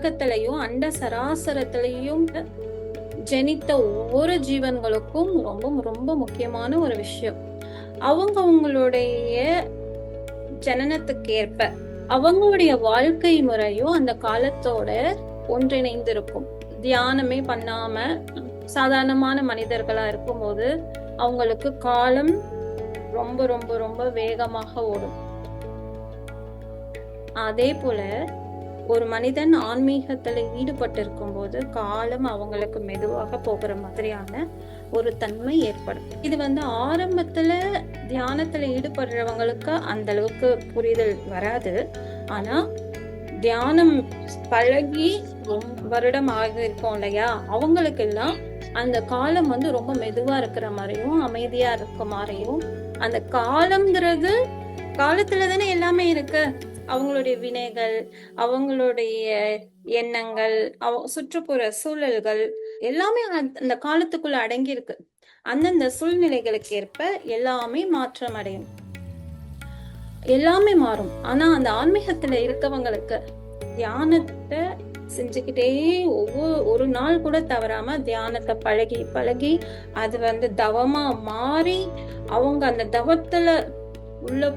உலகத்திலையும் அண்ட சராசரத்திலையும் ஜனித்த ஒவ்வொரு ஜீவன்களுக்கும் ரொம்ப ரொம்ப முக்கியமான ஒரு விஷயம். அவங்களுடைய ஜனனத்துக்கு ஏற்ப அவங்களுடைய வாழ்க்கை முறையும் அந்த காலத்தோட ஒன்றிணைந்திருக்கும். தியானமே பண்ணாம சாதாரணமான மனிதர்களா இருக்கும்போது அவங்களுக்கு காலம் ரொம்ப ரொம்ப ரொம்ப வேகமாக ஓடும். அதே போல ஒரு மனிதன் ஆன்மீகத்துல ஈடுபட்டு இருக்கும் போது காலம் அவங்களுக்கு மெதுவாக போகிற மாதிரியான ஒரு தன்மை ஏற்படும். இது ஆரம்பத்துல தியானத்துல ஈடுபடுறவங்களுக்கு அந்த அளவுக்கு புரிதல் வராது. ஆனா தியானம் பழகி வருடம் ஆக இருக்கும் இல்லையா, அவங்களுக்கு எல்லாம் அந்த காலம் ரொம்ப மெதுவா இருக்கிற மாதிரியும் அமைதியா இருக்க மாதிரியும், அந்த காலம்ங்கிறது காலத்துல தானே எல்லாமே இருக்கு. அவங்களுடைய வினைகள், அவங்களுடைய எண்ணங்கள், சுற்றுப்புற சூழல்கள் எல்லாமே அந்த காலத்துக்குள்ள அடங்கி இருக்கு. அந்தந்த சூழ்நிலைகளுக்கு ஏற்ப எல்லாமே மாற்றம் அடையும், எல்லாமே மாறும். ஆனா அந்த ஆன்மீகத்துல இருக்கவங்களுக்கு தியானத்தை செஞ்சுக்கிட்டே ஒரு நாள் கூட தவறாம தியானத்தை பழகி பழகி அது தவமா மாறி அவங்க அந்த தவத்துல உள்ள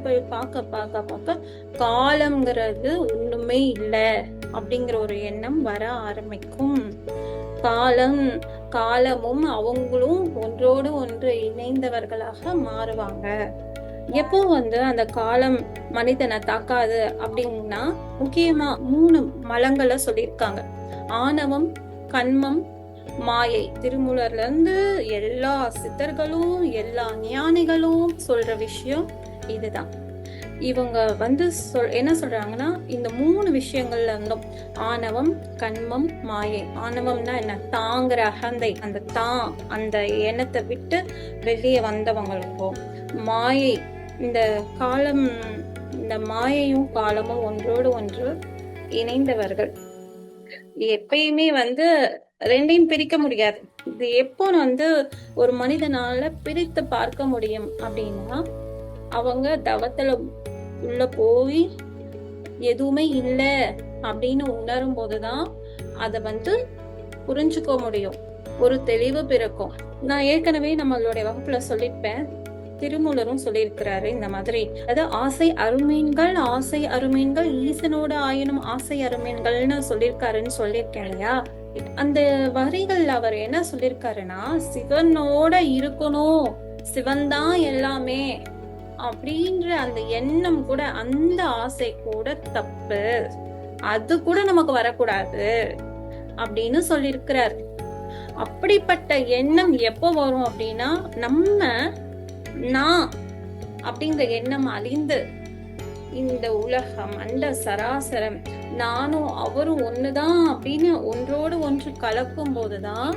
போய் பார்க்க காலம்ங்கிறது ஒண்ணுமே இல்லை அப்படிங்கிற ஒரு எண்ணம் வர ஆரம்பிக்கும். காலமும் அவங்களும் ஒன்றோடு ஒன்று இணைந்தவர்களாக மாறுவாங்க. எப்போ அந்த காலம் மனிதனை தாக்காது அப்படின்னா முக்கியமா 3 மலங்களை சொல்லியிருக்காங்க. ஆணவம், கண்மம், மாயை. திருமூலர்ல இருந்து எல்லா சித்தர்களும் எல்லா ஞானிகளும் சொல்ற விஷயம் இதுதான். இவங்க என்ன சொல்றாங்கன்னா, இந்த 3 விஷயங்கள்ல இருந்தும் ஆணவம், கண்மம், மாயை. ஆணவம்னா என்ன? தாங்கிற அகந்தை, அந்த எண்ணத்தை விட்டு வெளியே வந்தவங்களுக்கும், மாயை இந்த மாயையும் காலமும் ஒன்றோடு ஒன்று இணைந்தவர்கள். எப்பயுமே ரெண்டையும் பிரிக்க முடியாது. இது எப்போ ஒரு மனிதனால பிரித்து பார்க்க முடியும் அப்படின்னா, அவங்க தவத்துல உள்ள போய் எதுவுமே இல்லை அப்படின்னு உணரும் போதுதான் அதை புரிஞ்சுக்க முடியும். ஒரு தெளிவு பிறக்கும். நான் ஏற்கனவே நம்மளுடைய வகுப்புல சொல்லிருப்பேன், திருமூலரும் சொல்லியிருக்கிறாரு இந்த மாதிரி. அதாவது ஆசை அருமீன்கள் ஈசனோட ஆயினும் ஆசை அருமீன்கள்னு சொல்லியிருக்காருன்னு சொல்லியிருக்கேன் இல்லையா. அந்த வரிகள் அவர் என்ன சொல்லியிருக்காருன்னா, சிவனோட இருக்கணும், சிவன் தான் எல்லாமே அப்படின்ற அந்த எண்ணம் கூட, அந்த ஆசை கூட தப்பு, அது கூட நமக்கு வரக்கூடாது அப்படின்னு சொல்லியிருக்கிறார். அப்படிப்பட்ட எண்ணம் எப்போ வரும் அப்படின்னா, நான் அப்படிங்கிற எண்ணம் அழிந்து இந்த உலகம் அண்ட சராசரம் நானும் அவரும் ஒண்ணுதான் அப்படின்னு ஒன்றோடு ஒன்று கலக்கும் போதுதான்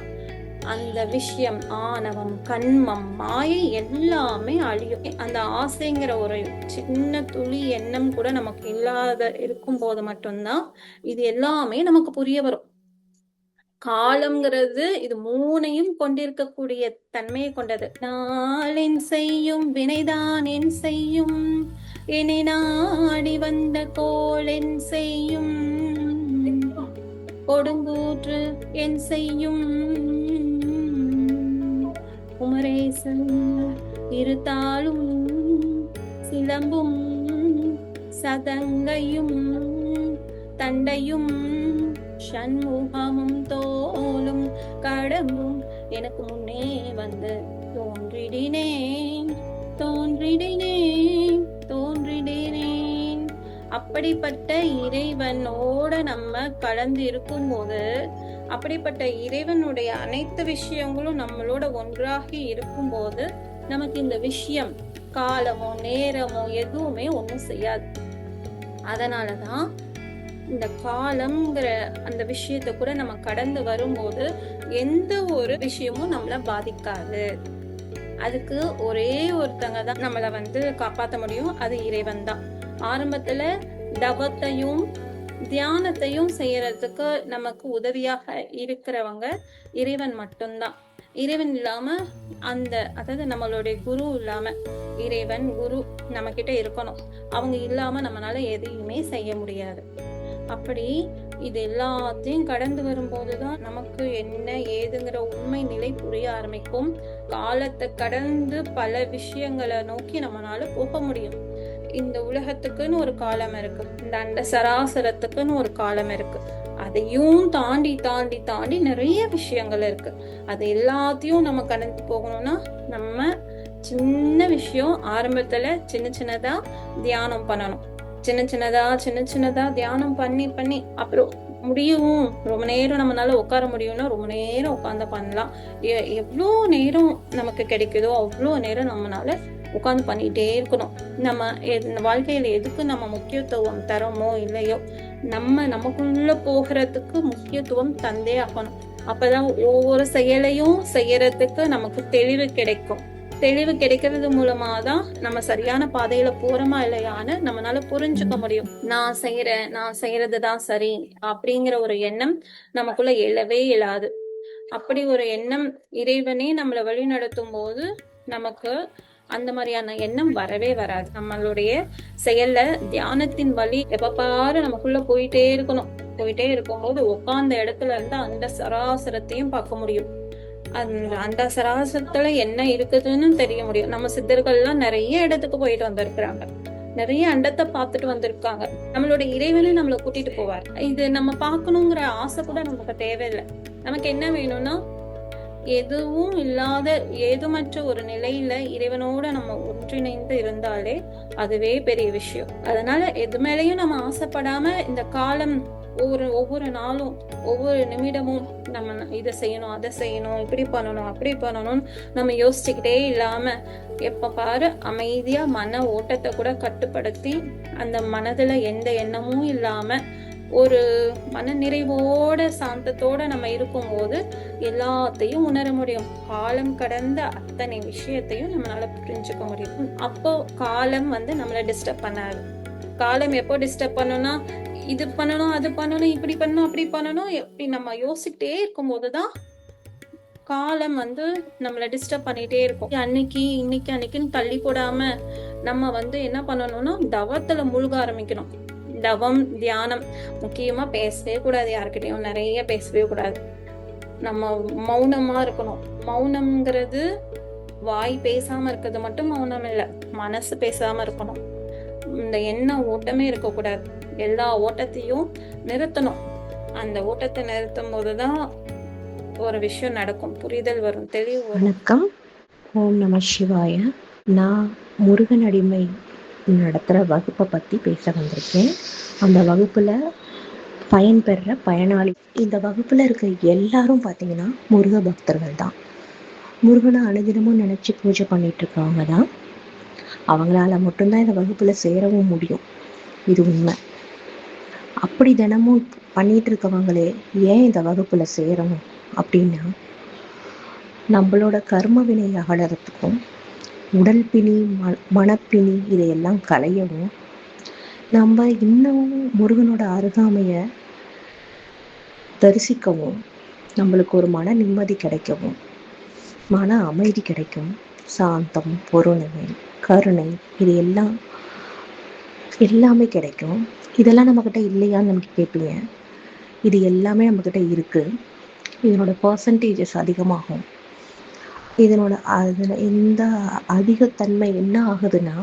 அந்த விஷயம், ஆணவம், கண்மம், மாயை எல்லாமே அழியும். அந்த ஆசைங்கிற ஒரு சின்ன துளி எண்ணம் கூட நமக்கு இல்லாத இருக்கும் போது மட்டும்தான் இது எல்லாமே நமக்கு புரிய வரும். காலம்ங்கிறது இது 3ஐயும் கொண்டிருக்கக்கூடிய தன்மையை கொண்டது. நாளென் செய்யும் வினைதான் என் செய்யும், என்னை நாடி வந்த கோளென் செய்யும், கொடுங்கூற்று என் செய்யும், குமரேசன் இருத்தாலும் சிலம்பும் சதங்கையும் தண்டையும் சண்முகமும் தோலும் கடம்பும் எனக்கு முன்னே தோன்றிடினேன். அப்படிப்பட்ட இறைவனோட நம்ம கலந்து இருக்கும் போது, அப்படிப்பட்ட இறைவனுடைய அனைத்து விஷயங்களும் நம்மளோட ஒன்றாகி இருக்கும் போது நமக்கு இந்த விஷயம் காலமோ நேரமோ எதுவுமே ஒண்ணும் செய்யாது. அதனாலதான் இந்த காலம்ங்கிற அந்த விஷயத்த கூட நம்ம கடந்து வரும்போது எந்த ஒரு விஷயமும் நம்மள பாதிக்காது. அதுக்கு ஒரே ஒருத்தங்க தான் நம்மள காப்பாற்ற முடியும், அது இறைவன் தான். ஆரம்பத்துல தவத்தையும் தியானத்தையும் செய்யறதுக்கு நமக்கு உதவியாக இருக்கிறவங்க இறைவன் மட்டும்தான். இறைவன் இல்லாம அதாவது நம்மளுடைய குரு இல்லாம, இறைவன் குரு நம்ம கிட்ட இருக்கணும். அவங்க இல்லாம நம்மளால எதையுமே செய்ய முடியாது. அப்படி இது எல்லாத்தையும் கடந்து வரும்போதுதான் நமக்கு என்ன ஏதுங்கிற உண்மை நிலை புரிய ஆரம்பிக்கும். காலத்தை கடந்து பல விஷயங்களை நோக்கி நம்மளால போக முடியும். இந்த உலகத்துக்குன்னு ஒரு காலம் இருக்கு, இந்த அண்ட சராசரத்துக்குன்னு ஒரு காலம் இருக்கு. அதையும் தாண்டி தாண்டி தாண்டி நிறைய விஷயங்கள் இருக்கு. அது எல்லாத்தையும் நம்ம கடந்து போகணும்னா நம்ம சின்ன விஷயம் ஆரம்பத்துல சின்ன சின்னதா தியானம் பண்ணணும். சின்ன சின்னதா தியானம் பண்ணி பண்ணி அப்புறம் முடியும். ரொம்ப நேரம் நம்மளால உட்கார முடியும்னா ரொம்ப நேரம் உட்காந்து பண்ணலாம். எவ்வளோ நேரம் நமக்கு கிடைக்குதோ அவ்வளோ நேரம் நம்மளால உட்காந்து பண்ணிட்டே இருக்கணும். நம்ம வாழ்க்கையில எதுக்கு நம்ம முக்கியத்துவம் தரோமோ இல்லையோ நமக்குள்ள போகிறதுக்கு முக்கியத்துவம் தந்தே ஆகணும். அப்பதான் ஒவ்வொரு செயலையும் செய்யறதுக்கு நமக்கு தெளிவு கிடைக்கும். தெளிவு கிடைக்கிறது மூலமா தான் நம்ம சரியான பாதையில போறோமா இல்லையான்னு நம்மளால புரிஞ்சுக்க முடியும். நான் செய்யறதுதான் சரி அப்படிங்கிற ஒரு எண்ணம் நமக்குள்ள எழவே இயலாது. அப்படி ஒரு எண்ணம் இறைவனே நம்மளை வழி நடத்தும் போது நமக்கு அந்த மாதிரியான எண்ணம் வரவே வராது. நம்மளுடைய செயல்ல தியானத்தின் வழி எப்ப பாரு நமக்குள்ள போயிட்டே இருக்கும்போது உட்கார்ந்த இடத்துல இருந்து அந்த சராசரத்தையும் பார்க்க முடியும். அந்த சராசரத்துல என்ன இருக்குதுன்னு தெரிய முடியும். நம்ம சித்தர்கள்லாம் நிறைய இடத்துக்கு போயிட்டு வந்திருக்கிறாங்க, நிறைய அண்டத்தை பார்த்துட்டு வந்திருக்காங்க. நம்மளோட இறைவனை நம்மளை கூட்டிட்டு போவார். இது நம்ம பார்க்கணுங்கிற ஆசை கூட நமக்கு தேவையில்லை. நமக்கு என்ன வேணும்னா எதுவும் இல்லாத ஏதுமற்ற ஒரு நிலையில இறைவனோட நம்ம ஒன்றிணைந்து இருந்தாலே அதுவே பெரிய விஷயம். அதனால எது மேலேயும் நம்ம ஆசைப்படாம இந்த காலம் ஒவ்வொரு நாளும் ஒவ்வொரு நிமிடமும் நம்ம இதை செய்யணும் அதை செய்யணும் இப்படி பண்ணணும் அப்படி பண்ணணும்னு நம்ம யோசிச்சுக்கிட்டே இல்லாம எப்ப பாரு அமைதியா மன ஓட்டத்தை கூட கட்டுப்படுத்தி அந்த மனதுல எந்த எண்ணமும் இல்லாம ஒரு மன நிறைவோட சாந்தத்தோட நம்ம இருக்கும்போது எல்லாத்தையும் உணர முடியும். காலம் கடந்த அத்தனை விஷயத்தையும் நம்மளால புரிஞ்சுக்க முடியும். அப்போ காலம் நம்மள டிஸ்டர்ப் பண்ணாது. காலம் எப்போ டிஸ்டர்ப் பண்ணணும்னா இது பண்ணணும் அது பண்ணணும் இப்படி பண்ணணும் அப்படி பண்ணணும் எப்படி நம்ம யோசிக்கிட்டே இருக்கும் போதுதான் காலம் நம்மள டிஸ்டர்ப் பண்ணிட்டே இருக்கும். இன்னைக்குன்னு தள்ளி போடாம நம்ம என்ன பண்ணணும்னா தவத்துல மூழ்க ஆரம்பிக்கணும். தவம் தியானம் முக்கியமா பேசவே கூடாது, யாருக்கிட்டையும் நிறைய பேசவே கூடாது. நம்ம மௌனமா இருக்கணும். மௌனம்ங்கிறது வாய் பேசாம இருக்கிறது மட்டும் மௌனம் இல்லை, மனசு பேசாம இருக்கணும். இந்த எண்ண ஓட்டமே இருக்கக்கூடாது. எல்லா ஓட்டத்தையும் நிறுத்தணும். அந்த ஓட்டத்தை நிறுத்தும் போதுதான் ஒரு விஷயம் நடக்கும், புரிதல் வரும், தெளிவு வரும். வணக்கம். ஓம் நம சிவாய. நான் முருகன் அடிமை நடத்துகிற வகுப்பை பற்றி பேச வந்திருக்கேன். அந்த வகுப்பில் பயன்பெற பயனாளி, இந்த வகுப்பில் இருக்க எல்லாரும் பார்த்தீங்கன்னா முருக பக்தர்கள் தான். முருகனை அனுதினமும் நினச்சி பூஜை பண்ணிட்டு இருக்கவங்க தான். அவங்களால மட்டும்தான் இந்த வகுப்பில் சேரவும் முடியும், இது உண்மை. அப்படி தினமும் பண்ணிட்டு இருக்கவங்களே ஏன் இந்த வகுப்பில் சேரணும் அப்படின்னா, நம்மளோட கர்ம வினை அகலறதுக்கும் உடல் பிணி மனப்பிணி இதையெல்லாம் களையவும், நம்ம இன்னும் முருகனோட அருகாமையை தரிசிக்கவும், நம்மளுக்கு ஒரு மன நிம்மதி கிடைக்கவும், மன அமைதி கிடைக்கும், சாந்தம் பொறுமை கருணை இது எல்லாமே கிடைக்கும். இதெல்லாம் நம்மக்கிட்ட இல்லையான்னு நமக்கு கேட்பீங்க. இது எல்லாமே நம்மக்கிட்ட இருக்குது. இதனோட பர்சன்டேஜஸ் அதிகமாகும். இந்த அதிகத்தன்மை என்ன ஆகுதுன்னா,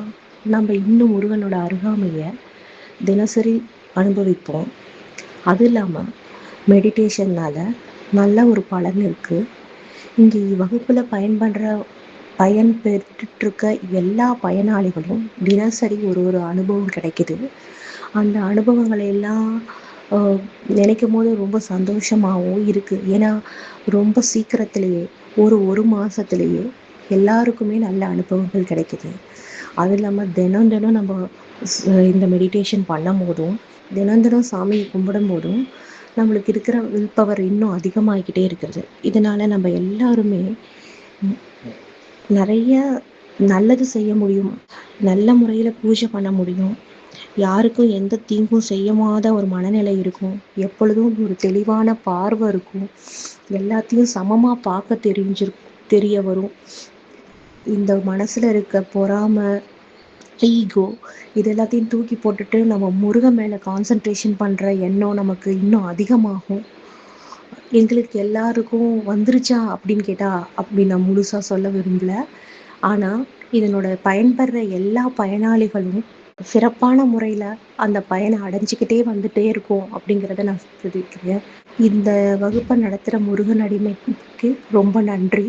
நம்ம இன்னும் முருகனோட அருகாமையை தினசரி அனுபவிப்போம். அது இல்லாமல் மெடிடேஷன்னால நல்ல ஒரு பலன் இருக்குது. இங்கே வகுப்பில் பயன் பெற்றுட்ருக்க எல்லா பயனாளிகளும் தினசரி ஒரு அனுபவம் கிடைக்குது. அந்த அனுபவங்களை எல்லாம் நினைக்கும் போது ரொம்ப சந்தோஷமாகவும் இருக்குது. ஏன்னா ரொம்ப சீக்கிரத்திலேயே ஒரு மாதத்துலேயே எல்லாருக்குமே நல்ல அனுபவங்கள் கிடைக்குது. அது இல்லாமல் தினம் நம்ம இந்த மெடிடேஷன் பண்ணும் போதும் தினம் சாமியை கும்பிடும் போதும் நம்மளுக்கு இருக்கிற வில் பவர் இன்னும் அதிகமாகிக்கிட்டே இருக்கிறது. இதனால் நம்ம எல்லாருமே நிறைய நல்லது செய்ய முடியும், நல்ல முறையில் பூஜை பண்ண முடியும், யாருக்கும் எந்த தீங்கும் செய்யாத ஒரு மனநிலை இருக்கும், எப்பொழுதும் ஒரு தெளிவான பார்வை இருக்கும், எல்லாத்தையும் சமமாக பார்க்க தெரிய வரும். இந்த மனசில் இருக்க பொறாமை ஈகோ இது எல்லாத்தையும் தூக்கி போட்டுட்டு நம்ம முருகன் மேலே கான்சன்ட்ரேஷன் பண்ணுற எண்ணம் நமக்கு இன்னும் அதிகமாகும். எங்களுக்கு எல்லாருக்கும் வந்துருச்சா அப்படின்னு கேட்டால் அப்படி நான் முழுசாக சொல்ல விரும்பல. ஆனால் இதனோட பயன்பெற எல்லா பயனாளிகளும் சிறப்பான முறையில் அந்த பயனை அடைஞ்சிக்கிட்டே வந்துட்டே இருக்கும் அப்படிங்கிறத நான் தெரிவிக்கிறேன். இந்த வகுப்பை நடத்துகிற முருகன் அடிமைக்கு ரொம்ப நன்றி.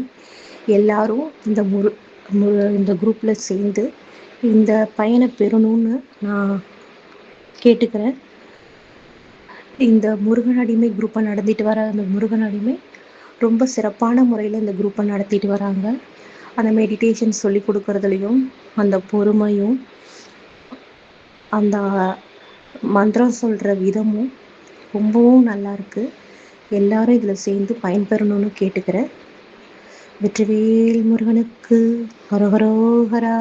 எல்லாரும் இந்த குரூப்பில் சேர்ந்து இந்த பயனை பெறணும்னு நான் கேட்டுக்கிறேன். இந்த முருகன் அடிமை குரூப்பை நடத்திட்டு வர அந்த முருகன் அடிமை ரொம்ப சிறப்பான முறையில் இந்த குரூப்பை நடத்திட்டு வராங்க. அந்த மெடிடேஷன் சொல்லி கொடுக்கறதுலையும் அந்த பொறுமையும் அந்த மந்திரம் சொல்கிற விதமும் ரொம்பவும் நல்லா இருக்குது. எல்லாரும் இதில் சேர்ந்து பயன்பெறணும்னு கேட்டுக்கிறேன். வெற்றிவேல் முருகனுக்கு ஹரோஹரோஹரா.